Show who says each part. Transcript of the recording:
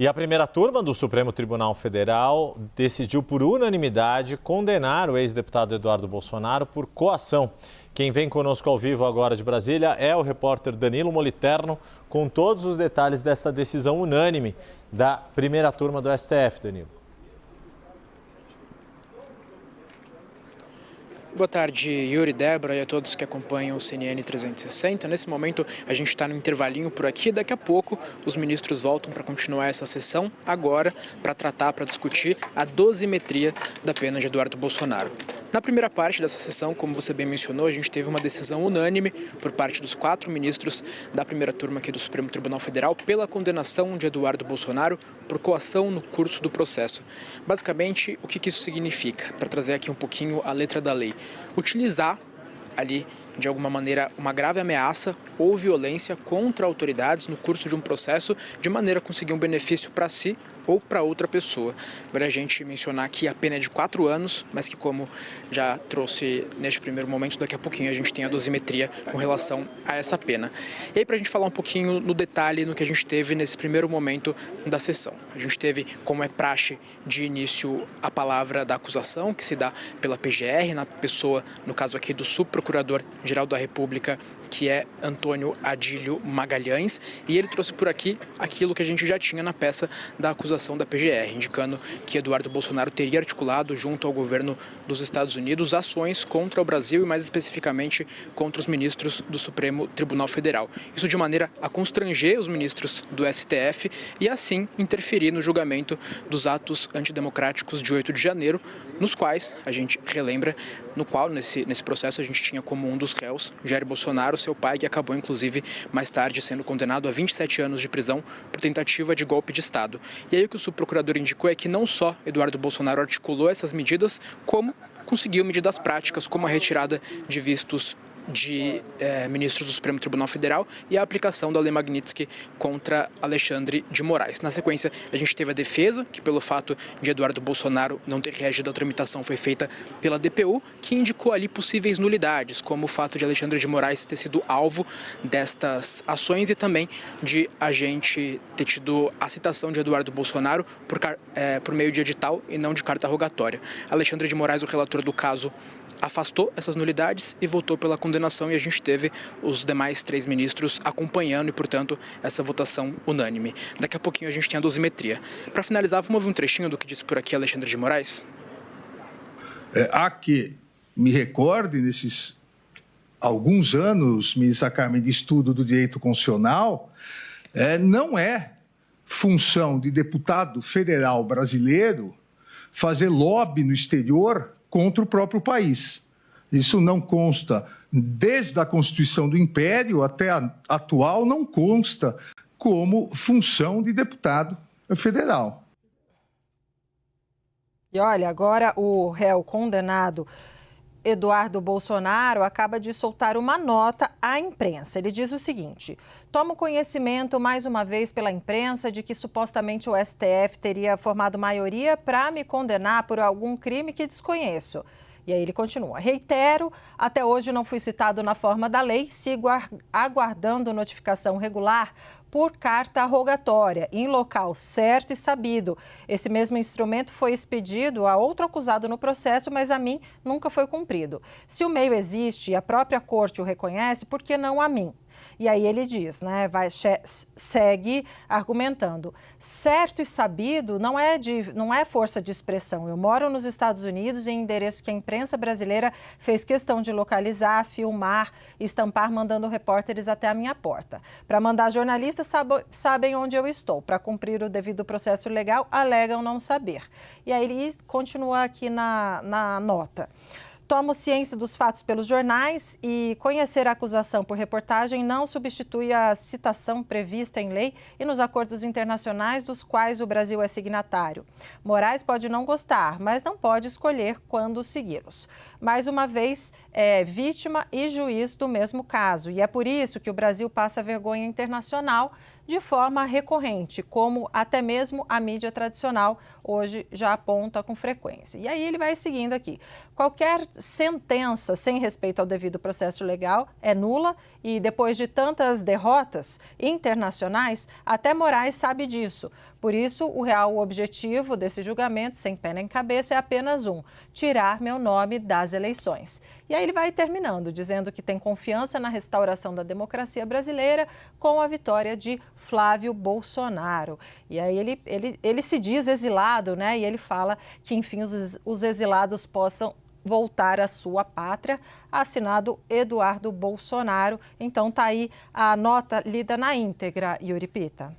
Speaker 1: E a primeira turma do Supremo Tribunal Federal decidiu por unanimidade condenar o ex-deputado Eduardo Bolsonaro por coação. Quem vem conosco ao vivo agora de Brasília é o repórter Danilo Moliterno, com todos os detalhes desta decisão unânime da primeira turma do STF, Danilo.
Speaker 2: Boa tarde, Yuri, Débora e a todos que acompanham o CNN 360. Nesse momento, a gente está no intervalinho por aqui. Daqui a pouco, os ministros voltam para continuar essa sessão, agora para discutir a dosimetria da pena de Eduardo Bolsonaro. Na primeira parte dessa sessão, como você bem mencionou, a gente teve uma decisão unânime por parte dos 4 ministros da primeira turma aqui do Supremo Tribunal Federal pela condenação de Eduardo Bolsonaro por coação no curso do processo. Basicamente, o que isso significa? Para trazer aqui um pouquinho a letra da lei. Utilizar ali, de alguma maneira, uma grave ameaça ou violência contra autoridades no curso de um processo, de maneira a conseguir um benefício para si ou para outra pessoa. Vale a gente mencionar que a pena é de 4 anos, mas que, como já trouxe neste primeiro momento, daqui a pouquinho a gente tem a dosimetria com relação a essa pena. E aí, para a gente falar um pouquinho no detalhe no que a gente teve nesse primeiro momento da sessão. A gente teve, como é praxe de início, a palavra da acusação, que se dá pela PGR, na pessoa, no caso aqui, do subprocurador-geral da República, que é Antônio Adílio Magalhães, e ele trouxe por aqui aquilo que a gente já tinha na peça da acusação da PGR, indicando que Eduardo Bolsonaro teria articulado junto ao governo dos Estados Unidos ações contra o Brasil e mais especificamente contra os ministros do Supremo Tribunal Federal. Isso de maneira a constranger os ministros do STF e assim interferir no julgamento dos atos antidemocráticos de 8 de janeiro, nos quais, a gente relembra, nesse processo a gente tinha como um dos réus Jair Bolsonaro, seu pai, que acabou inclusive mais tarde sendo condenado a 27 anos de prisão por tentativa de golpe de Estado. E aí o que o subprocurador indicou é que não só Eduardo Bolsonaro articulou essas medidas, como conseguiu medidas práticas, como a retirada de vistos de ministros do Supremo Tribunal Federal e a aplicação da Lei Magnitsky contra Alexandre de Moraes. Na sequência, a gente teve a defesa, que pelo fato de Eduardo Bolsonaro não ter reagido à tramitação foi feita pela DPU, que indicou ali possíveis nulidades, como o fato de Alexandre de Moraes ter sido alvo destas ações e também de a gente ter tido a citação de Eduardo Bolsonaro por meio de edital e não de carta rogatória. Alexandre de Moraes, o relator do caso, afastou essas nulidades e votou pela condenação, e a gente teve os demais 3 ministros acompanhando e, portanto, essa votação unânime. Daqui a pouquinho a gente tem a dosimetria. Para finalizar, vamos ouvir um trechinho do que disse por aqui Alexandre de Moraes?
Speaker 3: Há que me recorde, nesses alguns anos, ministra Carmen, de estudo do direito constitucional, não é função de deputado federal brasileiro fazer lobby no exterior contra o próprio país. Isso não consta, desde a Constituição do Império até a atual, não consta como função de deputado federal.
Speaker 4: E olha, agora o réu condenado Eduardo Bolsonaro acaba de soltar uma nota à imprensa. Ele diz o seguinte: tomo conhecimento mais uma vez pela imprensa de que supostamente o STF teria formado maioria para me condenar por algum crime que desconheço. E aí ele continua: reitero, até hoje não fui citado na forma da lei, sigo aguardando notificação regular por carta rogatória, em local certo e sabido. Esse mesmo instrumento foi expedido a outro acusado no processo, mas a mim nunca foi cumprido. Se o meio existe e a própria corte o reconhece, por que não a mim? E aí ele diz, segue argumentando: certo e sabido não é força de expressão. Eu moro nos Estados Unidos em endereço que a imprensa brasileira fez questão de localizar, filmar, estampar, mandando repórteres até a minha porta. Para mandar jornalistas, sabem onde eu estou. Para cumprir o devido processo legal, alegam não saber. E aí ele continua aqui na nota: tomo ciência dos fatos pelos jornais e conhecer a acusação por reportagem não substitui a citação prevista em lei e nos acordos internacionais dos quais o Brasil é signatário. Moraes pode não gostar, mas não pode escolher quando segui-los. Mais uma vez, é vítima e juiz do mesmo caso. E é por isso que o Brasil passa vergonha internacional de forma recorrente, como até mesmo a mídia tradicional hoje já aponta com frequência. E aí ele vai seguindo aqui. Qualquer sentença sem respeito ao devido processo legal é nula e depois de tantas derrotas internacionais, até Moraes sabe disso. Por isso, o real objetivo desse julgamento, sem pé nem cabeça, é apenas um: tirar meu nome das eleições. E aí ele vai terminando, dizendo que tem confiança na restauração da democracia brasileira com a vitória de Flávio Bolsonaro. E aí ele se diz exilado, né? E ele fala que, enfim, os exilados possam voltar à sua pátria, assinado Eduardo Bolsonaro. Então tá aí a nota lida na íntegra, Yuri Pita.